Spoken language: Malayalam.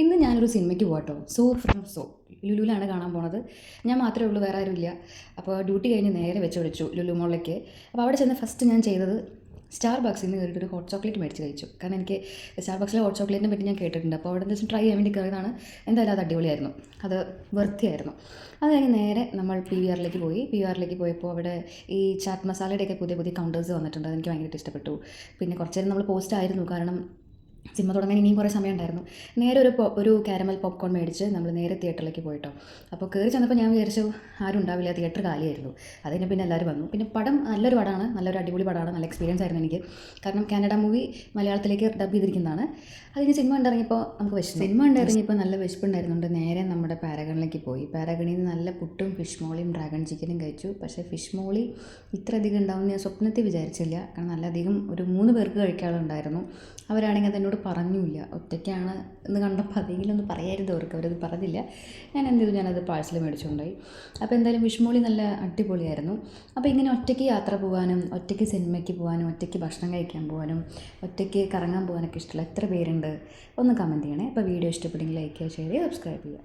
ഇന്ന് ഞാനൊരു സിനിമയ്ക്ക് പോകട്ടോ. സോ ഫ്രം സോ ലുലുവിലാണ് കാണാൻ പോണത്. ഞാൻ മാത്രമേ ഉള്ളൂ, വേറെ ആരുമില്ല. അപ്പോൾ ഡ്യൂട്ടി കഴിഞ്ഞ് നേരെ വെച്ച് വിളിച്ചു ലുലു മോളിലേക്ക്. അപ്പോൾ അവിടെ ചെന്ന് ഫസ്റ്റ് ഞാൻ ചെയ്തത് സ്റ്റാർബക്സിൽ നിന്ന് കയറിയിട്ട് ഒരു ഹോട്ട് ചോക്ലേറ്റ് മേടിച്ച് കഴിച്ചു. കാരണം എനിക്ക് സ്റ്റാർബക്സിലെ ഹോട്ട് ചോക്ലേറ്റിനെ പറ്റി ഞാൻ കേട്ടിട്ടുണ്ട്. അപ്പോൾ അവിടെ നിന്ന് ട്രൈ ചെയ്യാൻ വേണ്ടി കയറിയതാണ്. എന്തായാലും അത് അടിപൊളിയായിരുന്നു, അത് വൃത്തിയായിരുന്നു. അത് കഴിഞ്ഞ് നേരെ നമ്മൾ PVRലേക്ക് പോയി. PVRലേക്ക് പോയപ്പോൾ അവിടെ ഈ ചാറ്റ് മസാലയുടെയൊക്കെ പുതിയ പുതിയ കൗണ്ടേഴ്സ് വന്നിട്ടുണ്ട്. അതെനിക്ക് ഭയങ്കരമായിട്ട് ഇഷ്ടപ്പെട്ടു. പിന്നെ കുറച്ച് നേരം നമ്മൾ പോസ്റ്റ് ആയിരുന്നു, കാരണം സിനിമ തുടങ്ങാൻ ഇനിയും കുറേ സമയം ഉണ്ടായിരുന്നു. നേരെ ഒരു കാരമൽ പോപ്കോൺ മേടിച്ച് നമ്മൾ നേരെ തിയേറ്ററിലേക്ക് പോയിട്ടോ. അപ്പോൾ കയറി ചെന്നപ്പോൾ ഞാൻ വിചാരിച്ചു ആരും ഉണ്ടാവില്ല, തിയേറ്റർ കാലിയായിരുന്നു. അതിന് പിന്നെ എല്ലാവരും വന്നു. പിന്നെ പടം നല്ലൊരു പടമാണ്, നല്ലൊരു അടിപൊളി പടമാണ്, നല്ല എക്സ്പീരിയൻസ് ആയിരുന്നു എനിക്ക്. കാരണം കാനഡ മൂവി മലയാളത്തിലേക്ക് ഡബ് ചെയ്തിരിക്കുന്നതാണ്. അതിന് സിനിമ കണ്ടിറങ്ങിയപ്പോൾ നമുക്ക് സിനിമ കണ്ടിറങ്ങിയപ്പോൾ നല്ല വിശപ്പുണ്ടായിരുന്നുണ്ട്. നേരെ നമ്മുടെ പാരഗണിലേക്ക് പോയി. പാരഗണിയിൽ നിന്ന് നല്ല പുട്ടും ഫിഷ് മോളിയും ഡ്രാഗൺ ചിക്കനും കഴിച്ചു. പക്ഷേ ഫിഷ് മോളി ഇത്ര അധികം ഉണ്ടാവും ഞാൻ സ്വപ്നത്തിൽ വിചാരിച്ചില്ല. കാരണം നല്ലധികം ഒരു 3 പേർക്ക് കഴിക്കാനുണ്ടായിരുന്നു. അവരാണെങ്കിൽ അതെന്നോട് പറഞ്ഞില്ല. ഒറ്റയ്ക്കാണ് എന്ന് കണ്ടപ്പോൾ അതെങ്കിലൊന്ന് പറയായിരുന്നു അവർക്ക്, അവരത് പറഞ്ഞില്ല. ഞാൻ എന്ത് ചെയ്തു, ഞാനത് പാഴ്സൽ മേടിച്ചുകൊണ്ടായി. അപ്പോൾ എന്തായാലും വിഷ്മോളി നല്ല അടിപൊളിയായിരുന്നു. അപ്പോൾ ഇങ്ങനെ ഒറ്റയ്ക്ക് യാത്ര പോകാനും ഒറ്റയ്ക്ക് സിനിമയ്ക്ക് പോകാനും ഒറ്റയ്ക്ക് ഭക്ഷണം കഴിക്കാൻ പോകാനും ഒറ്റയ്ക്ക് കറങ്ങാൻ പോകാനൊക്കെ ഇഷ്ടമുള്ള എത്ര പേരുണ്ട് ഒന്ന് കമൻറ്റ് ചെയ്യണേ. അപ്പോൾ വീഡിയോ ഇഷ്ടപ്പെട്ടെങ്കിൽ ലൈക്ക് ചെയ്യുക, ഷെയർ ചെയ്യുക, സബ്സ്ക്രൈബ് ചെയ്യുക.